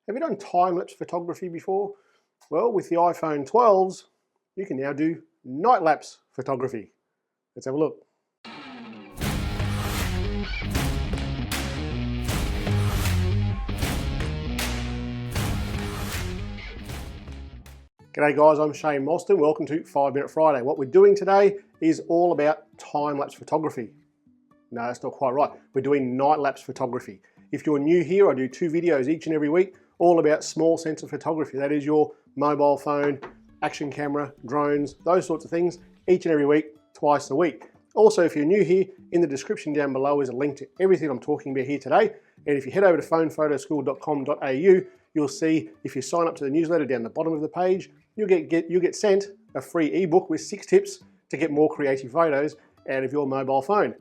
Have you done time-lapse photography before? Well, with the iPhone 12s, you can now do night-lapse photography. Let's have a look. G'day guys, I'm Shane Mostyn. Welcome to 5 Minute Friday. What we're doing today is all about time-lapse photography. No, that's not quite right. We're doing night-lapse photography. If you're new here, I do 2 videos each and every week, all about small sensor photography. That is your mobile phone, action camera, drones, those sorts of things, each and every week, twice a week. Also, if you're new here, in the description down below is a link to everything I'm talking about here today. And if you head over to phonephotoschool.com.au, you'll see if you sign up to the newsletter down the bottom of the page, you'll get sent a free ebook with 6 tips to get more creative photos out of your mobile phone.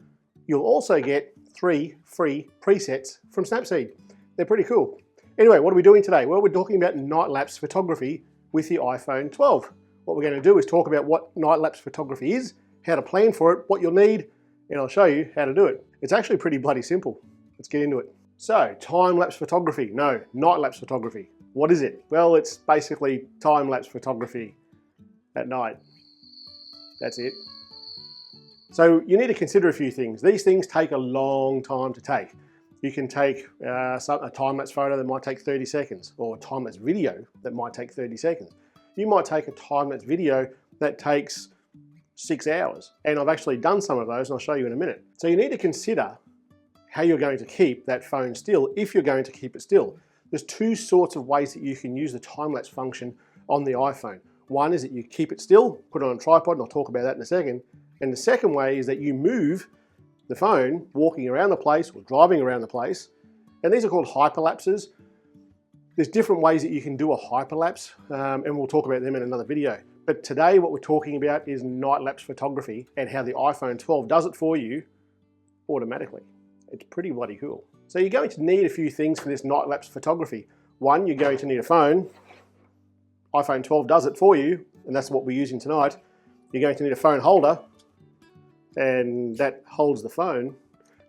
You'll also get 3 free presets from Snapseed. They're pretty cool. Anyway, what are we doing today? Well, we're talking about night-lapse photography with the iPhone 12. What we're going to do is talk about what night-lapse photography is, how to plan for it, what you'll need, and I'll show you how to do it. It's actually pretty bloody simple. Let's get into it. So, time-lapse photography. No, night-lapse photography. What is it? Well, it's basically time-lapse photography at night. That's it. So you need to consider a few things. These things take a long time to take. You can take a time-lapse photo that might take 30 seconds, or a time-lapse video that might take 30 seconds. You might take a time-lapse video that takes 6 hours. And I've actually done some of those, and I'll show you in a minute. So you need to consider how you're going to keep that phone still, if you're going to keep it still. There's 2 sorts of ways that you can use the time-lapse function on the iPhone. One is that you keep it still, put it on a tripod, and I'll talk about that in a second. And the second way is that you move the phone walking around the place or driving around the place. And these are called hyperlapses. There's different ways that you can do a hyperlapse, and we'll talk about them in another video. But today what we're talking about is night-lapse photography and how the iPhone 12 does it for you automatically. It's pretty bloody cool. So you're going to need a few things for this night-lapse photography. One, you're going to need a phone. iPhone 12 does it for you, and that's what we're using tonight. You're going to need a phone holder, and that holds the phone.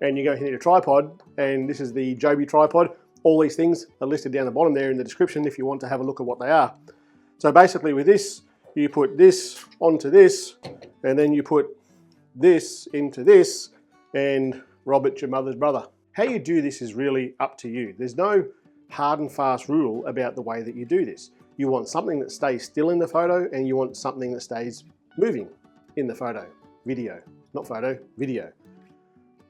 And you're going to need a tripod, and this is the Joby tripod. All these things are listed down the bottom there in the description if you want to have a look at what they are. So basically with this, you put this onto this, and then you put this into this, and Robert, your mother's brother. How you do this is really up to you. There's no hard and fast rule about the way that you do this. You want something that stays still in the photo, and you want something that stays moving in the photo. Video, not photo, video.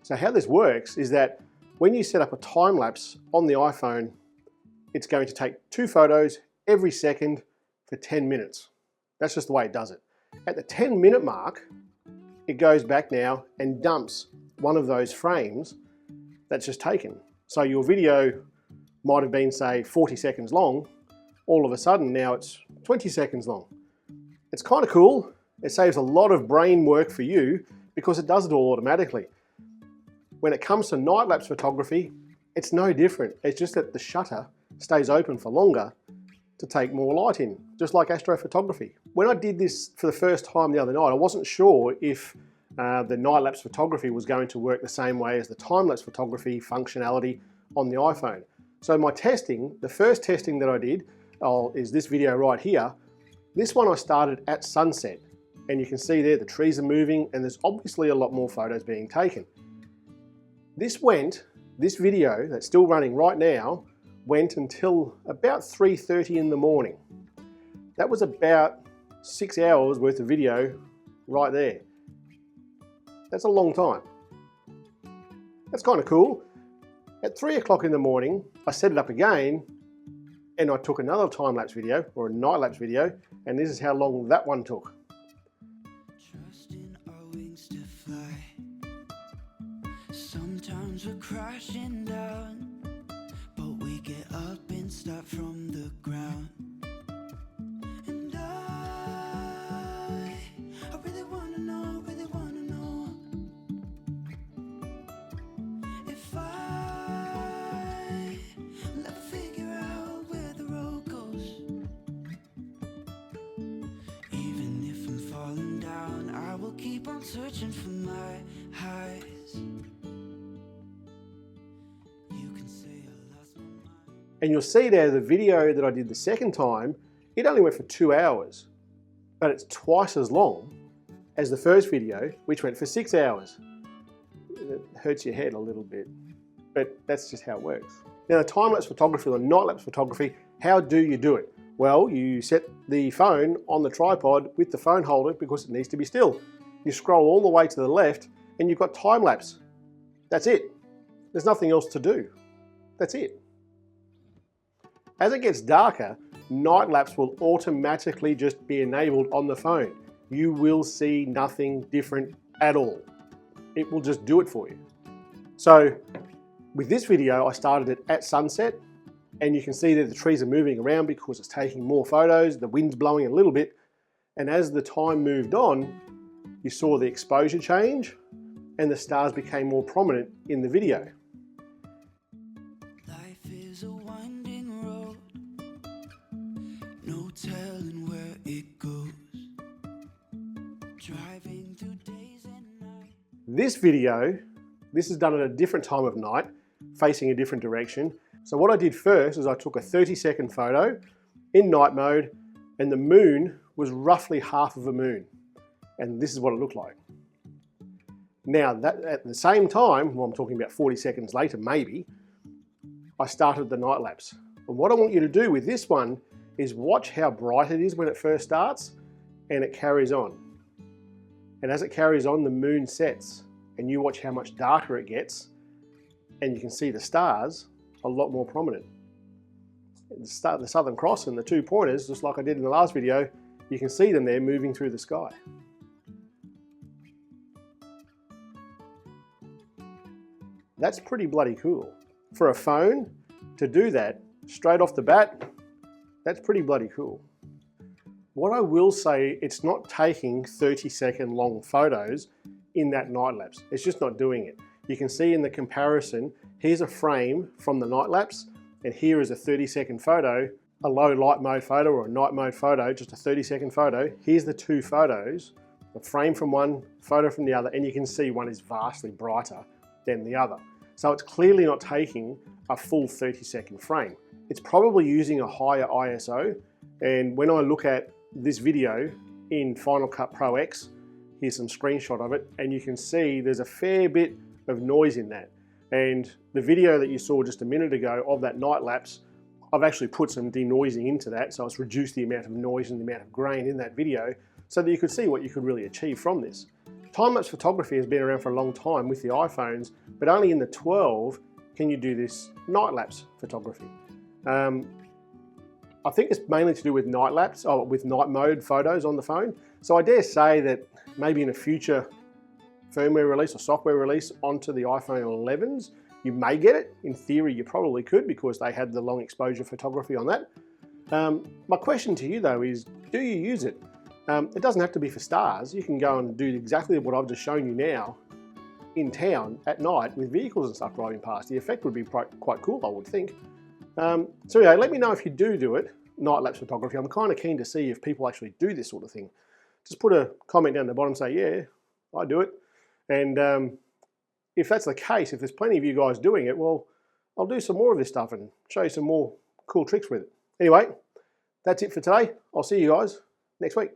So how this works is that when you set up a time lapse on the iPhone, it's going to take 2 photos every second for 10 minutes. That's just the way it does it. At the 10-minute mark, it goes back now and dumps one of those frames that's just taken. So your video might have been, say, 40 seconds long. All of a sudden now it's 20 seconds long. It's kind of cool. It saves a lot of brain work for you because it does it all automatically. When it comes to night-lapse photography, it's no different. It's just that the shutter stays open for longer to take more light in, just like astrophotography. When I did this for the first time the other night, I wasn't sure if the night-lapse photography was going to work the same way as the time-lapse photography functionality on the iPhone. So my testing, the first testing that I did, is this video right here. This one I started at sunset, and you can see there the trees are moving, and there's obviously a lot more photos being taken. This video that's still running right now, went until about 3:30 in the morning. That was about 6 hours worth of video right there. That's a long time. That's kind of cool. At 3 o'clock in the morning, I set it up again, and I took another time-lapse video, or a night-lapse video, and this is how long that one took. Trusting our wings to fly. Sometimes we're crashing down, but we get up and start from the ground. And I really wanna know if I will ever figure out where the road goes. Even if I'm falling down, I will keep on searching for my highs. You can say I lost my mind. And you'll see there the video that I did the second time, it only went for 2 hours, but it's twice as long as the first video, which went for 6 hours. It hurts your head a little bit, but that's just how it works. Now, time-lapse photography or night-lapse photography, how do you do it? Well, you set the phone on the tripod with the phone holder because it needs to be still. You scroll all the way to the left and you've got time-lapse. That's it. There's nothing else to do. That's it. As it gets darker, night-lapse will automatically just be enabled on the phone. You will see nothing different at all. It will just do it for you. So with this video, I started it at sunset, and you can see that the trees are moving around because it's taking more photos, the wind's blowing a little bit, and as the time moved on, you saw the exposure change and the stars became more prominent in the video. Life is a winding road, no telling where it goes. Driving through days and nights. This video, this is done at a different time of night, facing a different direction. So what I did first is I took a 30-second photo in night mode, and the moon was roughly half of a moon. And this is what it looked like. Now, that, at the same time, well, I'm talking about 40 seconds later, maybe, I started the night lapse. And what I want you to do with this one is watch how bright it is when it first starts, and it carries on. And as it carries on, the moon sets, and you watch how much darker it gets, and you can see the stars a lot more prominent. The Southern Cross and the 2 pointers, just like I did in the last video, you can see them there moving through the sky. That's pretty bloody cool. For a phone to do that straight off the bat, that's pretty bloody cool. What I will say, it's not taking 30-second long photos in that night lapse. It's just not doing it. You can see in the comparison, here's a frame from the night lapse, and here is a 30-second photo, a low light mode photo or a night mode photo, just a 30-second photo. Here's the 2 photos, a frame from one, photo from the other, and you can see one is vastly brighter than the other. So it's clearly not taking a full 30-second frame. It's probably using a higher ISO, and when I look at this video in Final Cut Pro X, here's some screenshot of it, and you can see there's a fair bit of noise in that. And the video that you saw just a minute ago of that night lapse, I've actually put some denoising into that, so it's reduced the amount of noise and the amount of grain in that video so that you could see what you could really achieve from this. Time-lapse photography has been around for a long time with the iPhones, but only in the 12 can you do this night-lapse photography. I think it's mainly to do with night lapse, or with night mode photos on the phone. So I dare say that maybe in a future firmware release or software release onto the iPhone 11s, you may get it. In theory, you probably could because they had the long exposure photography on that. My question to you though is, do you use it? It doesn't have to be for stars. You can go and do exactly what I've just shown you now in town at night with vehicles and stuff driving past. The effect would be quite cool, I would think. So yeah, let me know if you do it, night lapse photography. I'm kind of keen to see if people actually do this sort of thing. Just put a comment down the bottom, say, yeah, I do it. And if that's the case, if there's plenty of you guys doing it, well, I'll do some more of this stuff and show you some more cool tricks with it. Anyway, that's it for today. I'll see you guys next week.